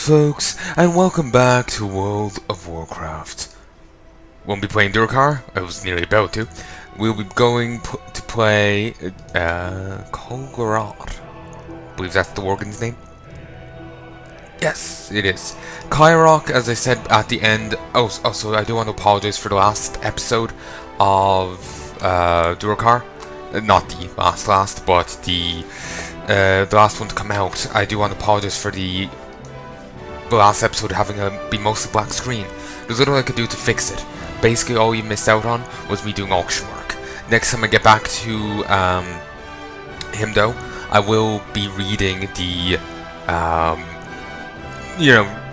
folks, and welcome back to World of Warcraft. Won't be playing Durkar, I was nearly about to. We'll be going to play Kulgoroth. I believe that's the Worgen's name. Yes, it is. Kyrok, as I said at the end. Also, I do want to apologize for the last episode of Durkar. Not the last, but the last one to come out. I do want to apologize for the last episode having be mostly black screen. There's little I could do to fix it. Basically, all you missed out on was me doing auction work. Next time I get back to him, though, I will be reading the,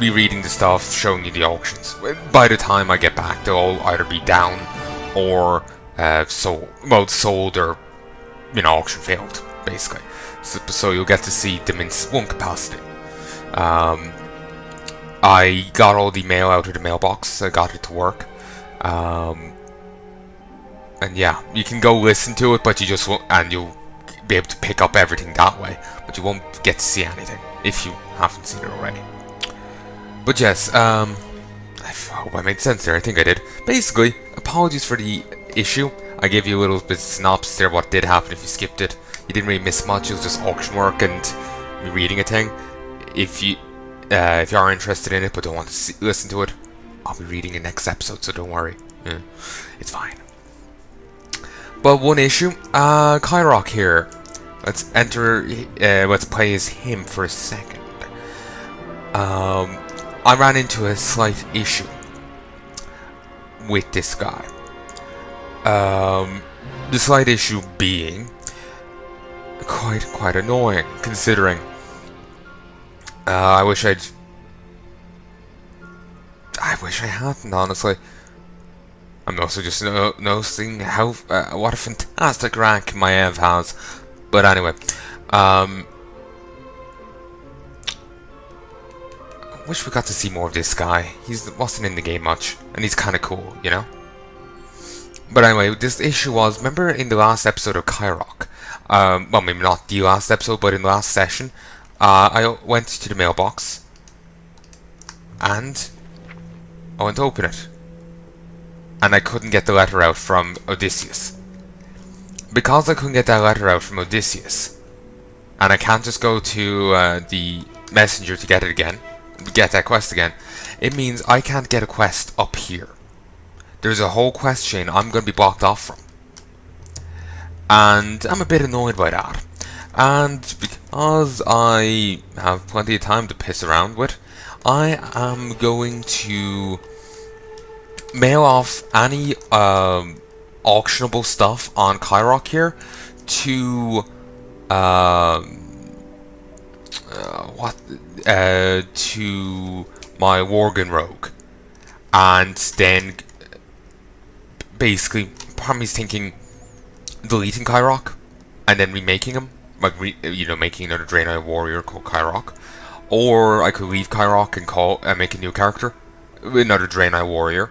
rereading the stuff, showing you the auctions. By the time I get back, they'll all either be down or sold. Well, sold or auction failed, basically. So you'll get to see them in one capacity. I got all the mail out of the mailbox. I got it to work. And yeah, you can go listen to it, but you just won't, and you'll be able to pick up everything that way, but you won't get to see anything if you haven't seen it already. But yes, I hope I made sense there. I think I did. Basically, apologies for the issue. I gave you a little bit of synopsis there what did happen if you skipped it. You didn't really miss much. It was just auction work and me reading a thing. If you are interested in it but don't want to listen to it, I'll be reading it next episode, so don't worry. Yeah, it's fine. But one issue, Kyrok here. Let's play as him for a second. I ran into a slight issue with this guy. The slight issue being quite annoying, considering I wish I hadn't, honestly. I'm also just noticing how what a fantastic rank my Ev has. But anyway, wish we got to see more of this guy. He wasn't in the game much, and he's kind of cool, you know. But anyway, this issue was, remember in the last episode of Kyrok, well, maybe not the last episode, but in the last session, I went to the mailbox, and I went to open it, and I couldn't get the letter out from Odysseus. Because I couldn't get that letter out from Odysseus, and I can't just go to the messenger to get it again, get that quest again, it means I can't get a quest up here. There's a whole quest chain I'm going to be blocked off from. And I'm a bit annoyed by that. And because I have plenty of time to piss around with, I am going to mail off any auctionable stuff on Kyrok here to to my Worgen rogue, and then basically part of me is thinking deleting Kyrok and then remaking him, like making another Draenei warrior called Kyrok, or I could leave Kyrok and make a new character, another Draenei warrior,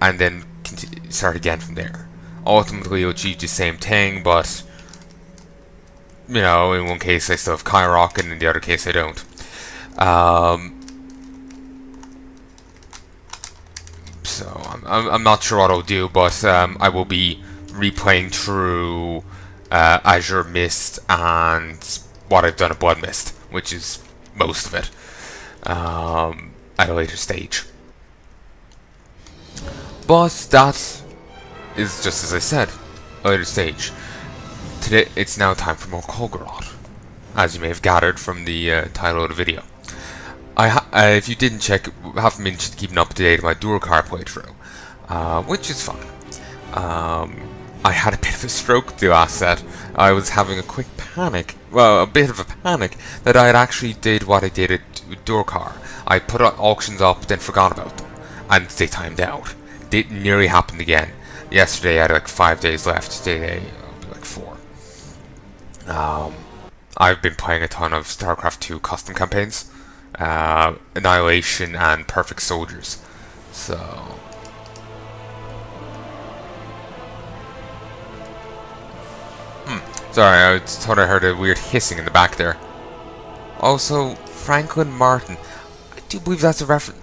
and then start again from there. Ultimately, you'll achieve the same thing, but in one case I still have Kyrok, and in the other case I don't. So I'm not sure what I'll do, but I will be replaying through Azure Mist and what I've done at Blood Mist, which is most of it, at a later stage. But that is just as I said, a later stage. Today it's now time for more Kulgoroth, as you may have gathered from the title of the video. If you didn't check, I haven't been keeping up to date on my Durkar playthrough, which is fine. I had a bit of a stroke the last set. I was having a quick panic, well, a bit of a panic, that I had actually did what I did at Durkar. I put auctions up, then forgot about them, and they timed out. It nearly happened again. Yesterday I had like 5 days left, today I'll be like 4. I've been playing a ton of StarCraft 2 custom campaigns. Annihilation and Perfect Soldiers. So sorry, I thought I heard a weird hissing in the back there. Also, Franklin Martin. I do believe that's a reference.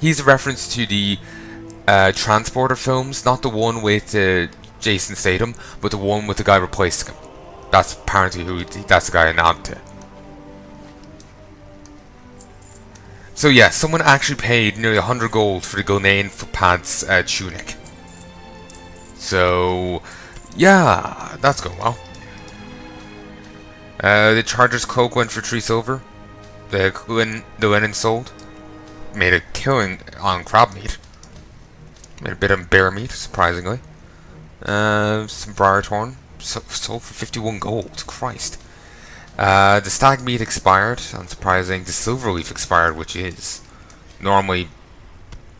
He's a reference to the Transporter films, not the one with Jason Statham, but the one with the guy replacing him. That's apparently that's the guy I nodded to. So yeah, someone actually paid nearly 100 gold for the Ghanaian footpad's tunic. So yeah, that's going well. The Charger's cloak went for 3 silver. The linen sold. Made a killing on crab meat. Made a bit of bear meat, surprisingly. Some briar thorn sold for 51 gold. Christ. The stag meat expired, unsurprising. The silver leaf expired, which is normally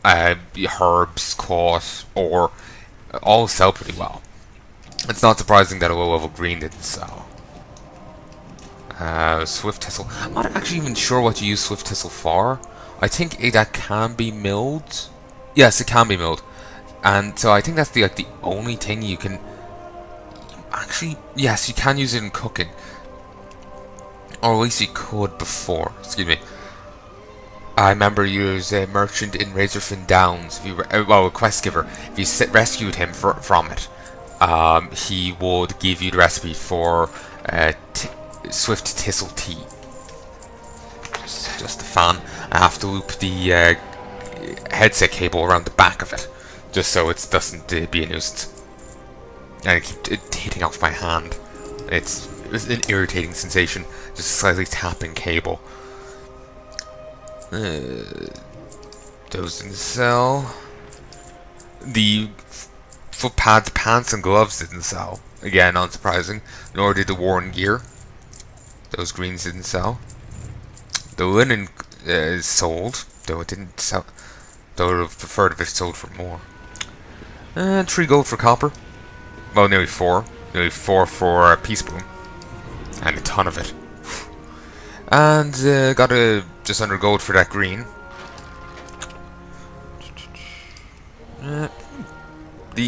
herbs, caught, or all sell pretty well. It's not surprising that a low level green didn't sell. Swift Thistle. I'm not actually even sure what you use Swift Thistle for. I think that can be milled. Yes, it can be milled. And so I think that's the only thing you can... Actually, yes, you can use it in cooking. Or at least you could before. Excuse me. I remember you as a merchant in Razorfin Downs. If you a quest giver. If you rescued him from it, he would give you the recipe for Swift Thistle tea. Just a fan. I have to loop the headset cable around the back of it, just so it doesn't be a nuisance. And I keep hitting off my hand. It's an irritating sensation, just slightly tapping cable. Those didn't sell. The foot pads, pants, and gloves didn't sell. Again, unsurprising. Nor did the worn gear. Those greens didn't sell. The linen is sold, though it didn't sell. Though I would have preferred if it sold for more. 3 gold for copper. Well, nearly 4. Nearly 4 for a peace boom. And a ton of it. And got just under gold for that green.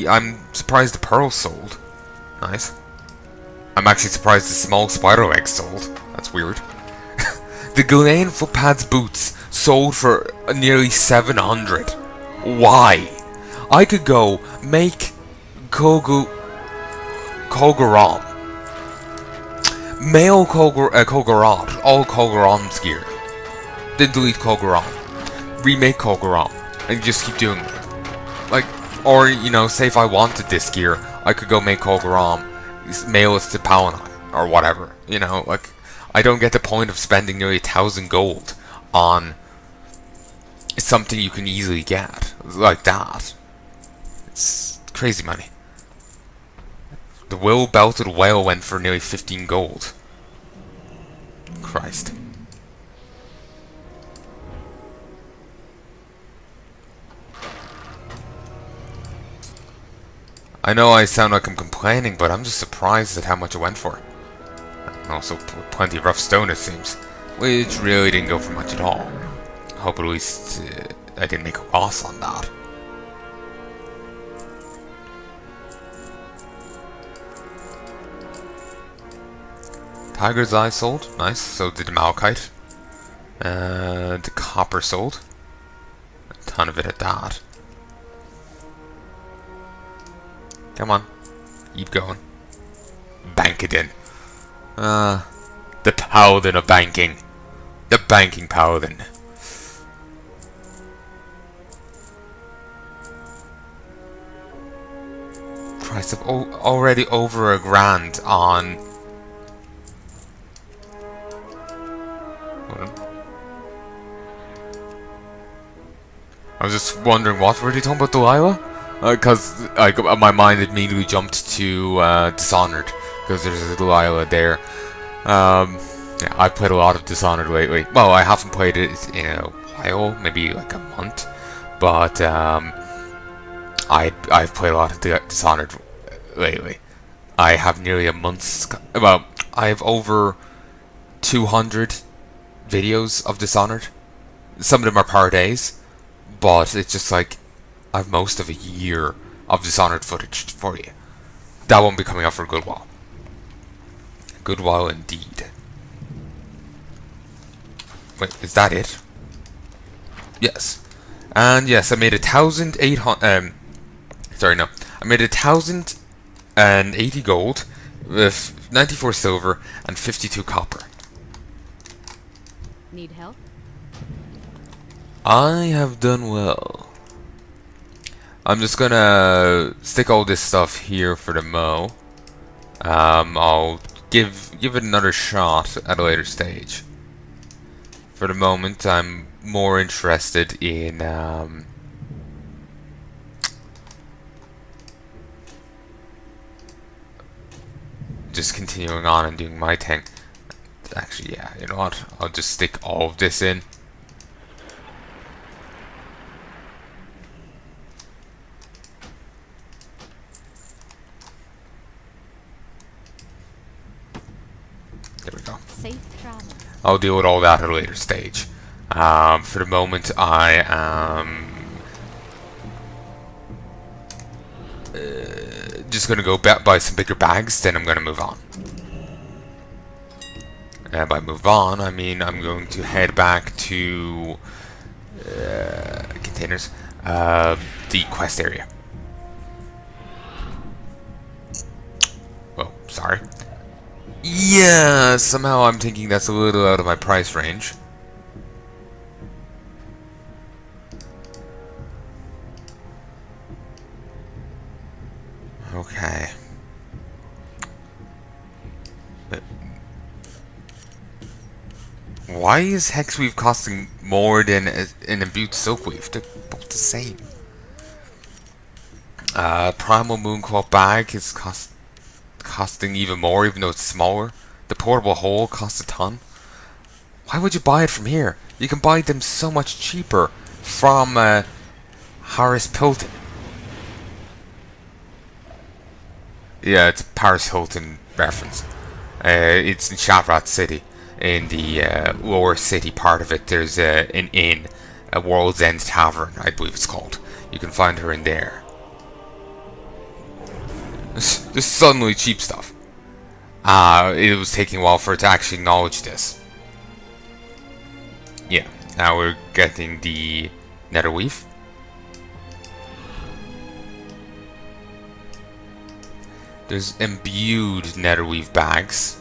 I'm surprised the pearls sold. Nice. I'm actually surprised the small spider legs sold. That's weird. The Ghanaian footpads boots sold for nearly 700. Why? I could go make Kulgoroth. Male Kulgoroth. All Kulgoroth's gear. Then delete Kulgoroth. Remake Kulgoroth. And just keep doing it. Like, or, you know, say if I wanted this gear, I could go make Kulgoroth. Mail it to Palnai. Or whatever. You know, like, I don't get the point of spending nearly 1,000 gold on something you can easily get like that. It's crazy money. The will-belted whale went for nearly 15 gold. Christ. I know I sound like I'm complaining, but I'm just surprised at how much it went for. Also, plenty of rough stone, it seems, which really didn't go for much at all. I hope at least I didn't make a loss on that. Tiger's Eye sold, nice. So did the Malachite. The copper sold. A ton of it at that. Come on, keep going. Bank it in. The paladin of banking. The banking paladin. Price of already over $1,000 on... I was just wondering, what were they talking about, Delilah? Because my mind immediately jumped to Dishonored, because there's a Delilah there. Yeah, I've played a lot of Dishonored lately. Well, I haven't played it in a while, maybe like a month, but I've played a lot of Dishonored lately. I have nearly a month's... Well, I have over 200 videos of Dishonored. Some of them are per days, but it's just like I've most of a year of Dishonored footage for you. That won't be coming out for a good while. A good while indeed. Wait, is that it? Yes. And yes, I made 1,800. Sorry, no. I made 1,080 gold with 94 silver and 52 copper. Need help? I have done well. I'm just gonna stick all this stuff here for the mo. I'll give it another shot at a later stage. For the moment, I'm more interested in just continuing on and doing my thing. Actually, yeah, you know what? I'll just stick all of this in. There we go. Safe travel. I'll deal with all that at a later stage. For the moment, I am just gonna go buy some bigger bags. Then I'm gonna move on. By move on, I mean I'm going to head back to containers, the quest area. Oh, sorry. Yeah, somehow I'm thinking that's a little out of my price range. Okay. But why is Hexweave costing more than an imbued Silkweave? They're both the same. Primal Moonquap bag is costing even more, even though it's smaller. The portable hole costs a ton. Why would you buy it from here? You can buy them so much cheaper from Harris Pilton. Yeah, it's a Paris Hilton reference. It's in Shavrat City. In the lower city part of it, there's an inn, a World's End Tavern, I believe it's called. You can find her in there. Just suddenly cheap stuff. It was taking a while for it to actually acknowledge this. Yeah, now we're getting the Netherweave. There's imbued Netherweave bags.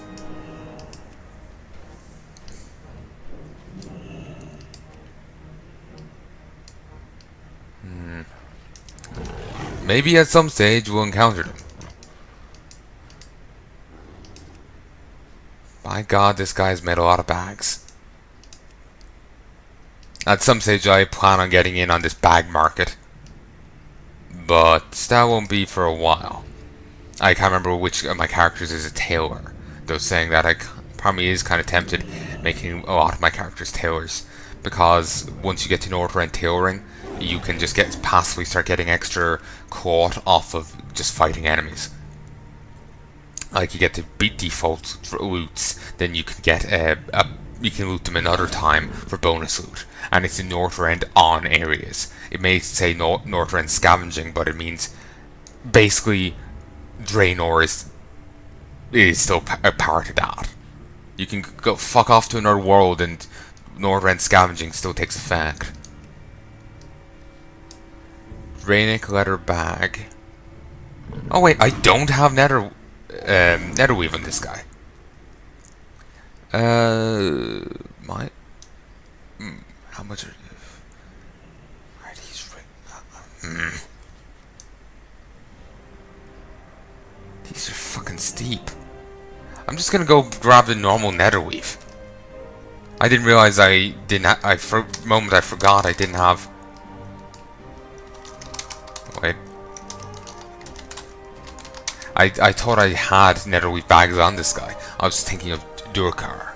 Maybe at some stage we'll encounter them. My god, this guy's made a lot of bags. At some stage I plan on getting in on this bag market. But that won't be for a while. I can't remember which of my characters is a tailor. Though saying that, I probably is kind of tempted making a lot of my characters tailors. Because once you get to Northrend tailoring, you can just passively start getting extra caught off of just fighting enemies. Like you get to beat default loots, then you can get you can loot them another time for bonus loot, and it's in Northrend on areas. It may say Northrend scavenging, but it means basically Draenor is still a part of that. You can go fuck off to another world, and Northrend scavenging still takes effect. Rainic leather bag. Oh wait, I don't have Netherweave on this guy. How much are these? These are fucking steep. I'm just gonna go grab the normal Netherweave. I didn't realize I didn't. For a moment I forgot I didn't have. Wait. I thought I had Netherweave bags on this guy. I was thinking of Durkar.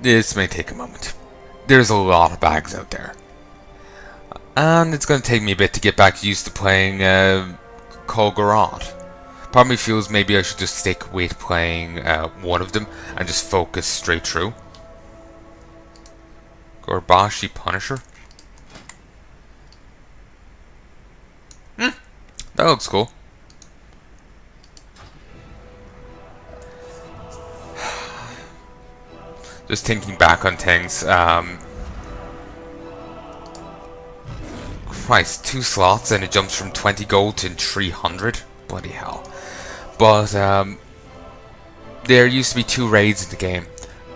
This may take a moment. There's a lot of bags out there. And it's going to take me a bit to get back used to playing Kulgoroth. Part of me feels maybe I should just stick with playing one of them and just focus straight through. Gorbashi Punisher. That looks cool. Just thinking back on things, Christ, 2 slots and it jumps from 20 gold to 300? Bloody hell. But, there used to be 2 raids in the game.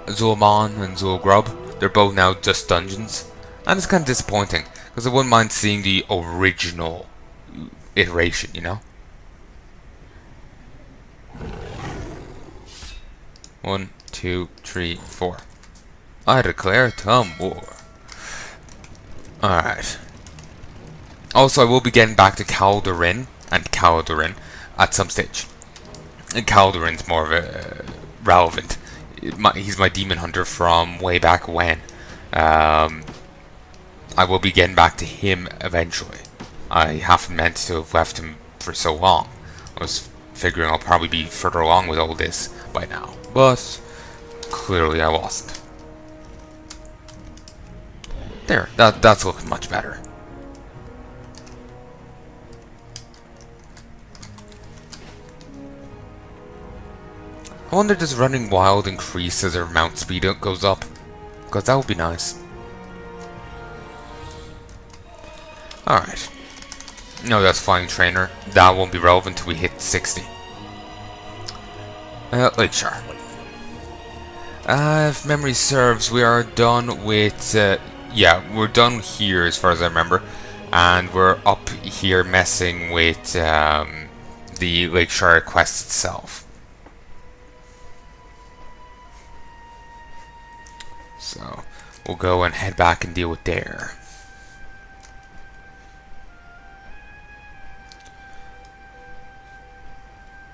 Zul'Aman and Zul'Grub. They're both now just dungeons. And it's kind of disappointing, because I wouldn't mind seeing the original iteration, you know? 1, 2, 3, 4. I declare Tom war. Alright. Also, I will be getting back to Calderin and Calderin at some stage. And Caldurin's more of a relevant. He's my demon hunter from way back when. I will be getting back to him eventually. I haven't meant to have left him for so long. I was figuring I'll probably be further along with all this by now, but clearly I wasn't. There, that's looking much better. I wonder does running wild increase as our mount speed goes up? Because that would be nice. Alright. No, that's Flying Trainer. That won't be relevant till we hit 60. Lakeshore. If memory serves, we are done with... yeah, we're done here as far as I remember. And we're up here messing with the Lakeshore quest itself. So, we'll go and head back and deal with there.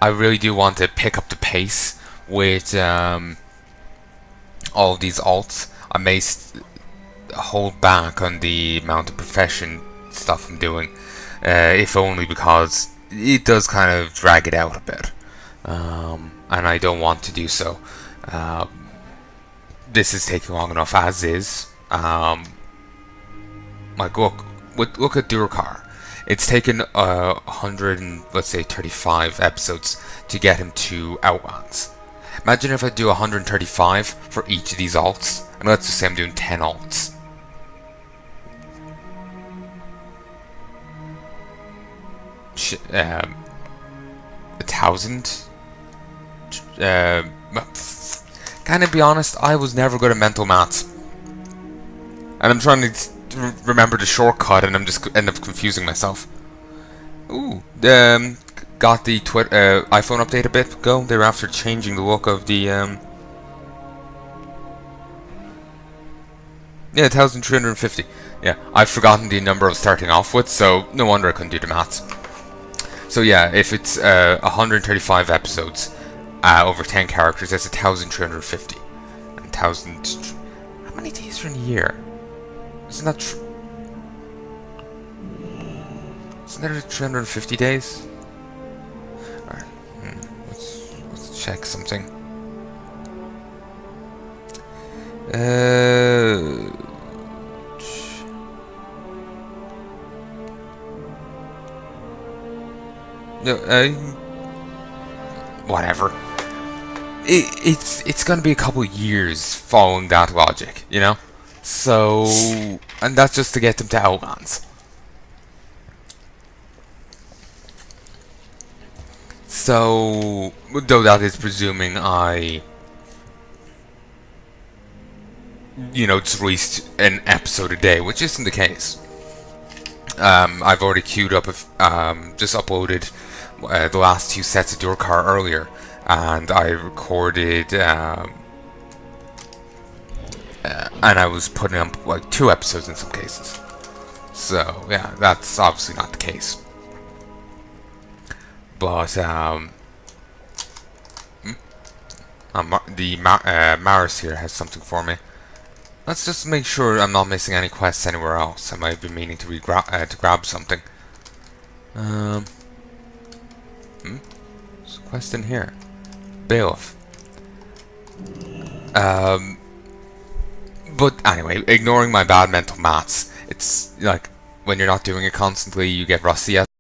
I really do want to pick up the pace with all of these alts. I may hold back on the amount of profession stuff I'm doing, if only because it does kind of drag it out a bit, and I don't want to do so. This is taking long enough as is. Like look at Durkar. It's taken 100 and let's say 35 episodes to get him to Outlands. Imagine if I do 135 for each of these alts, and let's just say I'm doing 10 alts. A 1,000. Can I be honest? I was never good at mental maths, and I'm trying to remember the shortcut, and I'm just end up confusing myself. Ooh, got the iPhone update a bit ago. They were after changing the look of the yeah, 1,350. Yeah, I've forgotten the number I was starting off with, so no wonder I couldn't do the maths. So yeah, if it's 135 episodes over 10 characters, that's 1,350. And 1,000. How many days are in a year? Isn't that isn't there 350 days? Alright, let's check something. No, whatever. It's gonna be a couple years following that logic, you know? So, and that's just to get them to Outlands. So, though that is presuming I, you know, just released an episode a day, which isn't the case. I've already queued up, just uploaded the last 2 sets of Durkar earlier, and I recorded, and I was putting up like 2 episodes in some cases. So yeah, that's obviously not the case. But Maris here has something for me. Let's just make sure I'm not missing any quests anywhere else. I might have been meaning to grab something. There's a quest in here. Bailiff. But anyway, ignoring my bad mental maths, it's like when you're not doing it constantly, you get rusty at